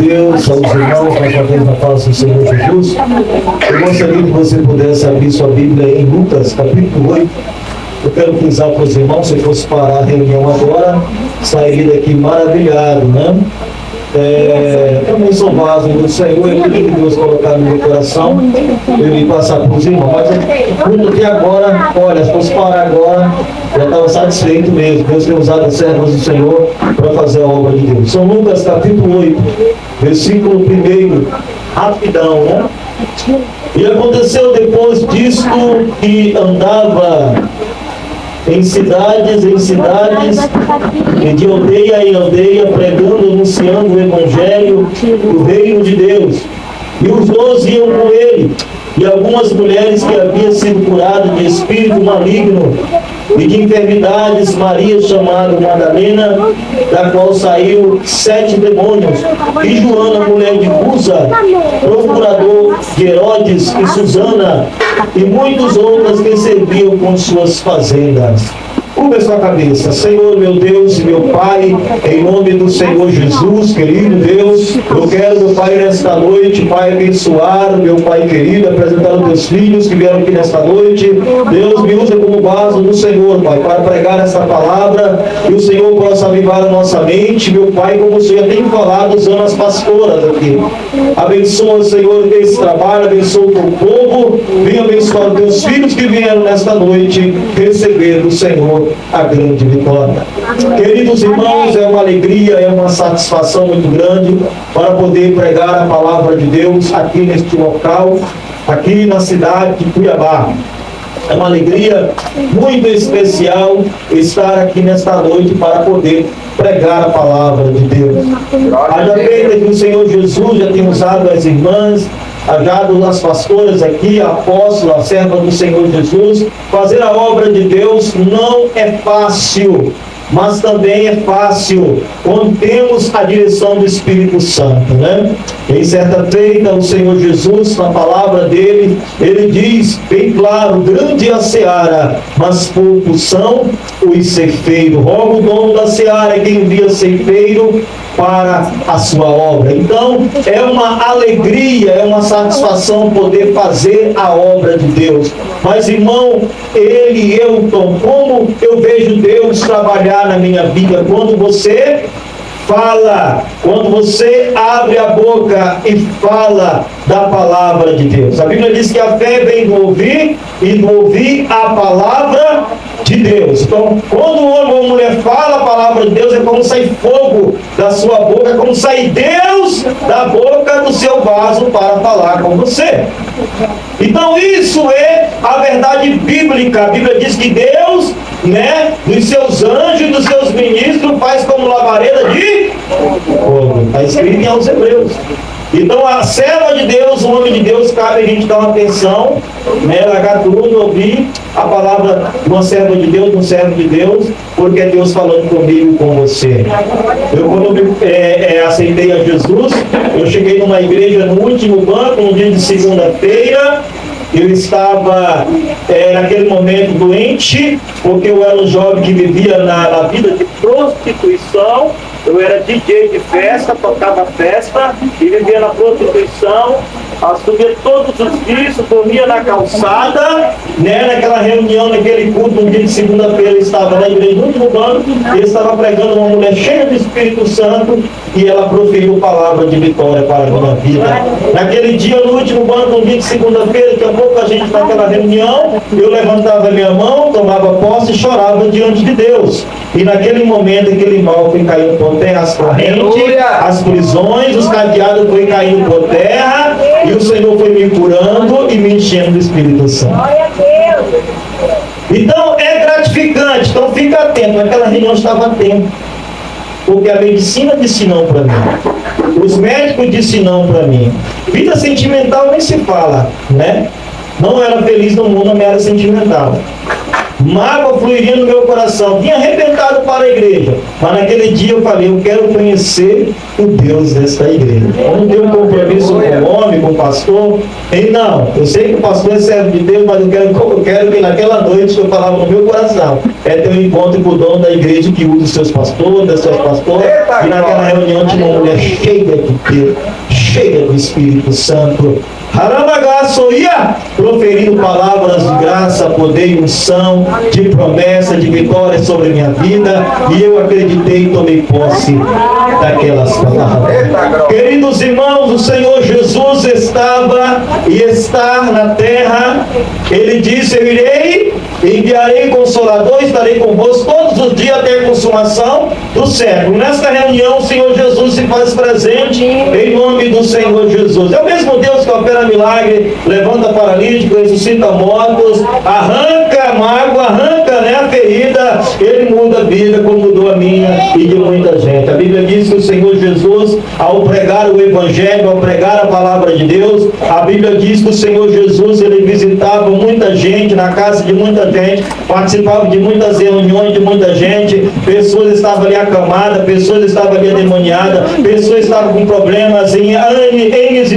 Deus, aos irmãos, mais uma vez na paz do Senhor Jesus. Eu gostaria que você pudesse abrir sua Bíblia em Lucas, capítulo 8. Eu quero frisar para os irmãos, se fosse parar a reunião agora, sairia daqui maravilhado, né? Também sou vaso do Senhor, eu queria que Deus colocar no meu coração, eu me passar para os irmãos. Mas até agora, olha, se fosse parar agora, já estava satisfeito mesmo. Deus tem usado as servas do Senhor para fazer a obra de Deus. São Lucas capítulo 8, versículo 1, rapidão, né? E aconteceu depois disto que andava em cidades, e de aldeia em aldeia, pregando, anunciando o Evangelho do Reino de Deus. E os 12 iam com ele, e algumas mulheres que haviam sido curadas de espírito maligno e de enfermidades, Maria, chamada Madalena, da qual saiu 7 demônios, e Joana, mulher de Cusa, procurador de Herodes, e Susana, e muitos outros que serviam com suas fazendas. Curva sua cabeça. Senhor, meu Deus e meu Pai, em nome do Senhor Jesus, querido Deus, eu quero, meu Pai, nesta noite, Pai, abençoar, meu Pai querido, apresentar os teus filhos que vieram aqui nesta noite. Deus, me usa como vaso do Senhor, Pai, para pregar essa palavra, que o Senhor possa avivar a nossa mente, meu Pai, como o Senhor tem falado, usando as pastoras aqui. Abençoa, Senhor, esse trabalho, abençoa o teu povo, venha abençoar os teus filhos que vieram nesta noite receber do Senhor a grande vitória. Queridos irmãos, é uma alegria, é uma satisfação muito grande para poder pregar a palavra de Deus aqui neste local, aqui na cidade de Cuiabá. É uma alegria muito especial estar aqui nesta noite para poder pregar a palavra de Deus. Haja feita que o Senhor Jesus já tem usado as irmãs, ajudado as pastoras aqui, a apóstola, a serva do Senhor Jesus. Fazer a obra de Deus não é fácil, mas também é fácil quando temos a direção do Espírito Santo, né? Em certa feita, o Senhor Jesus, na palavra dele, ele diz bem claro: grande é a seara, mas poucos são os ceifeiros. Rogo o dono da seara que envia ceifeiro para a sua obra. Então, é uma alegria, é uma satisfação poder fazer a obra de Deus. Mas, irmão, Elton, como eu vejo Deus trabalhar na minha vida? Quando você fala, quando você abre a boca e fala da palavra de Deus. A Bíblia diz que a fé vem do ouvir, e do ouvir a palavra de Deus. Então, quando um homem ou uma mulher fala a palavra de Deus, é como sair fogo da sua boca, é como sair Deus da boca do seu vaso para falar com você. Então, isso é a verdade bíblica. A Bíblia diz que Deus, né, dos seus anjos e dos seus ministros, faz como labareda de fogo. Está escrito em aos Hebreus. Então, a serva de Deus, o homem de Deus, cabe a gente dar uma atenção, né, largar tudo, ouvir a palavra de uma serva de Deus, de um servo de Deus, porque é Deus falando comigo e com você. Eu, quando eu aceitei a Jesus, eu cheguei numa igreja no último banco, um dia de segunda-feira. Eu estava naquele momento doente, porque eu era um jovem que vivia na vida de prostituição. Eu era DJ de festa, tocava festa e vivia na prostituição, assumia todos os vícios, dormia na calçada, né? Naquela reunião, naquele culto, um dia de segunda-feira, eu estava na igreja no último banco, e eu estava pregando uma mulher cheia do Espírito Santo, e ela proferiu palavra de vitória para a minha vida. Naquele dia, no último banco, um dia de segunda-feira, tinha pouca gente naquela reunião, eu levantava a minha mão, tomava posse e chorava diante de Deus. E naquele momento, aquele mal foi caindo por terra, as correntes, as prisões, os cadeados foi caindo por terra, e o Senhor foi me curando e me enchendo do Espírito Santo. Então, é gratificante. Então, fica atento. Aquela reunião estava atento, porque a medicina disse não para mim, os médicos disse não para mim, vida sentimental nem se fala, né? Não era feliz no mundo, não era sentimental. Mágoa fluiria no meu coração. Tinha arrebentado para a igreja. Mas naquele dia eu falei, eu quero conhecer o Deus desta igreja. Eu não tenho compromisso com o homem, com o pastor. E não, eu sei que o pastor é servo de Deus, mas eu quero que naquela noite que eu falava no meu coração, é ter um encontro com o dono da igreja que usa os seus pastores, das suas pastoras. E naquela reunião tinha uma mulher cheia de Deus, cheia do Espírito Santo. Haramagaçoia, proferindo palavras de graça, poder e unção, de promessa, de vitória sobre a minha vida, e eu acreditei e tomei posse daquelas palavras. Queridos irmãos, o Senhor Jesus estava e está na terra. Ele disse, eu irei, enviarei Consolador, estarei convosco todos os dias até a consumação do século. Nesta reunião, o Senhor Jesus se faz presente em nome do Senhor Jesus. É o mesmo Deus que opera milagre, levanta paralítico, ressuscita mortos, arranca a mágoa, arranca a ferida. Ele muda a vida como mudou a minha e de muita gente. A Bíblia diz que o Senhor Jesus, ao pregar o Evangelho, ao pregar a palavra de Deus, a Bíblia diz que o Senhor Jesus, ele visitava muita gente, na casa de muita gente, participava de muitas reuniões de muita gente, pessoas estavam ali acamadas, pessoas estavam ali endemoniadas, pessoas estavam com problemas, em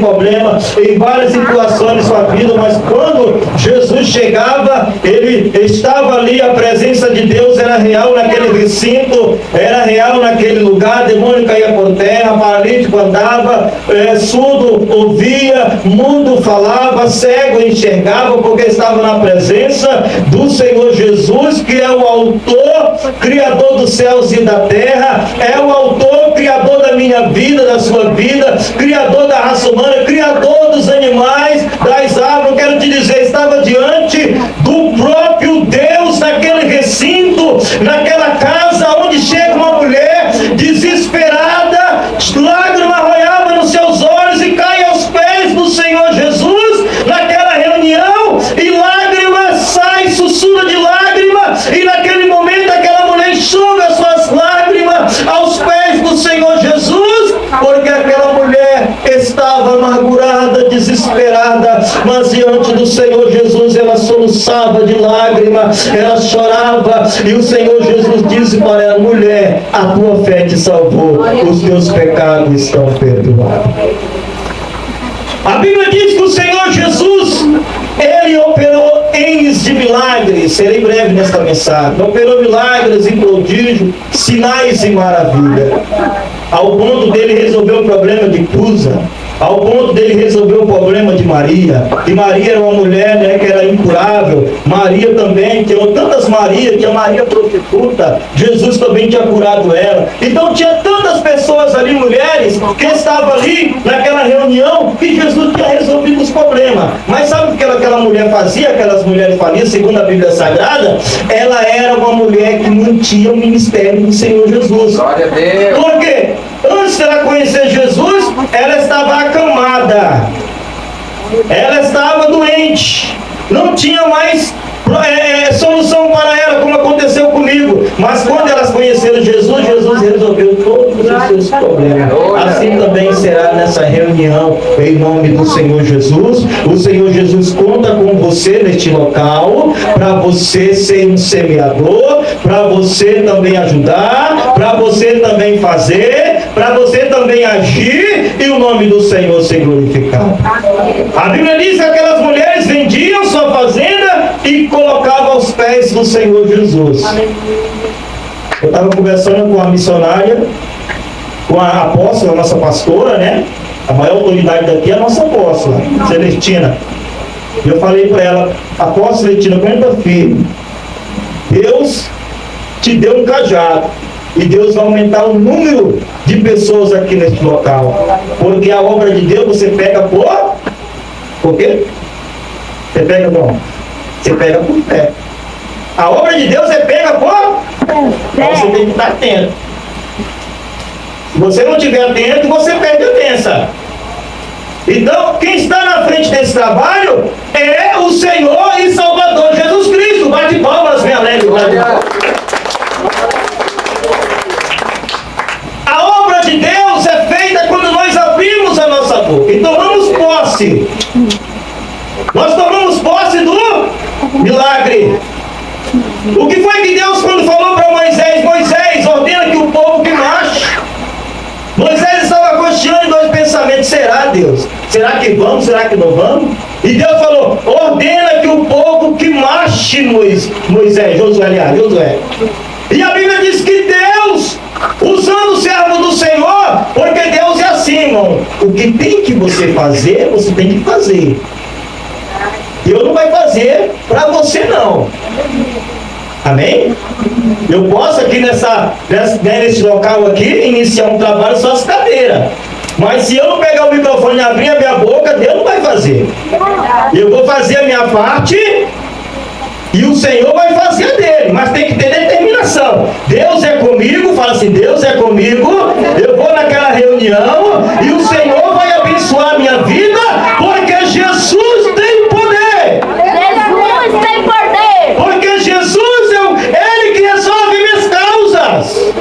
problemas, em várias situações de sua vida, mas quando Jesus chegava, ele estava ali, a presença de Deus era real naquele recinto, era real naquele lugar, demônio caía por terra, paralítico andava, surdo ouvia, mudo falava, cego enxergava, porque estava na presença do Senhor Jesus, que é o autor, criador dos céus e da terra, é o autor, criador da minha vida, da sua vida, criador da raça humana, criador dos animais, das árvores. Quero te dizer, estava diante do próprio Deus naquele recinto, naquela casa onde chega uma mulher desesperada, lágrima arroiava nos seus olhos e cai aos pés do Senhor Jesus naquela reunião, e lágrima sai, sussurra de lágrima, e naquele momento aquela mulher enxuga suas lágrimas aos pés do Senhor Jesus, porque aquela mulher estava amargurada, desesperada, mas diante do Senhor Jesus ela soluçava de lágrima, ela chorava, e o Senhor Jesus disse para ela, mulher, a tua fé te salvou, os teus pecados estão perdoados. A Bíblia diz que o Senhor Jesus, ele operou N de milagres, serei breve nesta mensagem, operou milagres e prodígios, sinais e maravilhas, ao ponto dele resolver o problema de Cusa, ao ponto dele resolver o problema de Maria. E Maria era uma mulher, que era incurável. Maria também, tinha tantas Marias, tinha Maria prostituta, Jesus também tinha curado ela. Então tinha tantas pessoas ali, mulheres, que estavam ali naquela reunião, que Jesus tinha resolvido os problemas. Mas sabe o que aquela mulher fazia, aquelas mulheres faziam, segundo a Bíblia Sagrada? Ela era uma mulher que mantinha o ministério do Senhor Jesus. Glória a Deus. Por quê? Antes de ela conhecer Jesus, ela estava acamada, ela estava doente, não tinha mais solução para ela, como aconteceu comigo. Mas quando elas conheceram Jesus, Jesus resolveu todos os seus problemas. Assim também será nessa reunião, em nome do Senhor Jesus. O Senhor Jesus conta com você neste local, para você ser um semeador, para você também ajudar, para você também fazer, para você também agir, e o nome do Senhor ser glorificado. A Bíblia diz que aquelas mulheres vendiam sua fazenda e colocavam aos pés do Senhor Jesus. Eu estava conversando com a missionária, com a apóstola, a nossa pastora, né? A maior autoridade daqui é a nossa apóstola, Celestina. E eu falei para ela, apóstola Celestina, aguenta firme. Deus te deu um cajado. E Deus vai aumentar o número de pessoas aqui nesse local. Porque a obra de Deus você pega por quê? Você pega como? Você pega por fé. A obra de Deus você pega por então você tem que estar atento. Se você não estiver atento, você perde a bênção. Então, quem está na frente desse trabalho é o Senhor e Salvador Jesus Cristo. Bate palmas, bem alegre. A obra de Deus é feita quando nós abrimos a nossa boca. Então, tomamos posse. Nós tomamos posse milagre. O que foi que Deus, quando falou para Moisés, Moisés, ordena que o povo que marche. Moisés estava cocheando em dois pensamentos: será, Deus? Será que vamos? Será que não vamos? E Deus falou: ordena que o povo que marche, Moisés, Josué. E a Bíblia diz que Deus, usando o servo do Senhor, porque Deus é assim, irmão, o que tem que você fazer, você tem que fazer. Deus não vai fazer para você, não. Amém? Eu posso aqui nesse local aqui iniciar um trabalho só as cadeiras, mas se eu não pegar o microfone e abrir a minha boca, Deus não vai fazer. Eu vou fazer a minha parte e o Senhor vai fazer a dele, mas tem que ter determinação. Deus é comigo, fala assim: Deus é comigo, eu vou naquela reunião e o Senhor vai abençoar a minha vida, porque Jesus tem poder. Jesus tem poder. Porque Jesus é Ele que resolve minhas causas.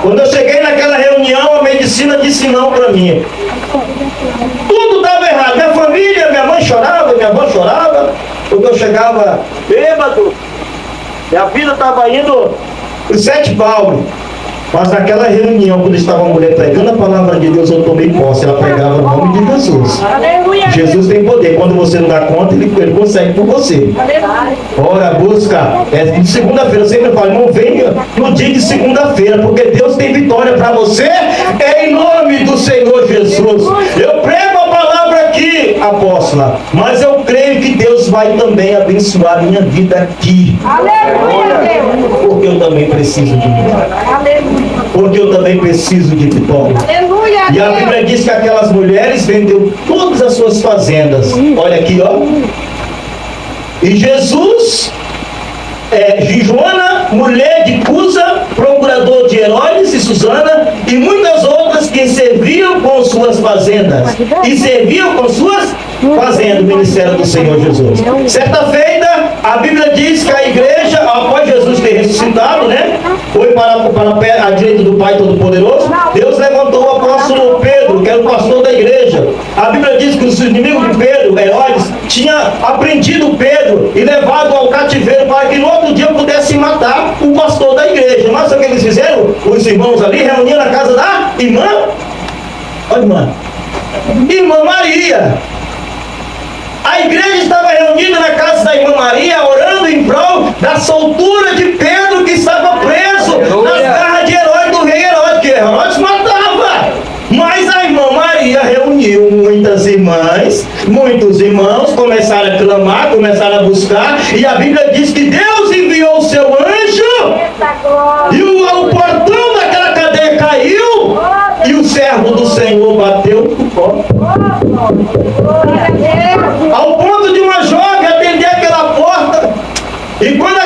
Quando eu cheguei naquela reunião, a medicina disse não para mim. Tudo estava errado. Minha família, minha mãe chorava, porque eu chegava bêbado. Minha vida estava indo por 7 palmos. Mas naquela reunião, quando estava a mulher pregando a palavra de Deus, eu tomei posse. Ela pregava o nome de Jesus. Aleluia. Jesus tem poder. Quando você não dá conta, ele consegue por você. Ora, busca. De segunda-feira, eu sempre falo: irmão, venha no dia de segunda-feira, porque Deus tem vitória para você, em nome do Senhor Jesus. Eu prego a palavra aqui, apóstola, mas eu creio que Deus vai também abençoar a minha vida aqui. Aleluia, Deus. Porque eu também preciso de milagre. Aleluia. Porque eu também preciso de vitória. Aleluia. E a Bíblia diz que aquelas mulheres vendeu todas as suas fazendas. Olha aqui, ó. E Jesus, Joana, mulher de Cusa, procurador de Herodes e Susana, e muitas outras que serviam com suas fazendas. E serviam com suas fazendas, o ministério do Senhor Jesus. Certa feita, a Bíblia diz que a igreja, após Jesus ter ressuscitado, né, foi para a direita do Pai Todo-Poderoso. Deus levantou o apóstolo Pedro, que era o pastor da igreja. A Bíblia diz que os inimigos de Pedro, Herodes, tinha apreendido Pedro e levado ao cativeiro para que no outro dia pudesse matar o pastor da igreja. Mas sabe o que eles fizeram? Os irmãos ali reuniam na casa da irmã. Olha, irmã Maria. A igreja estava reunida na casa da irmã Maria, orando em prol da soltura de Pedro, que estava preso nas garras de Herodes, do rei Herodes, que Herodes matava. Mas a irmã Maria reuniu muitas irmãs, muitos irmãos, começaram a clamar, começaram a buscar, e a Bíblia diz que Deus enviou o seu anjo, e o portão daquela cadeia caiu, e o servo do Senhor bateu no copo. Ao ponto de uma jovem atender aquela porta, e quando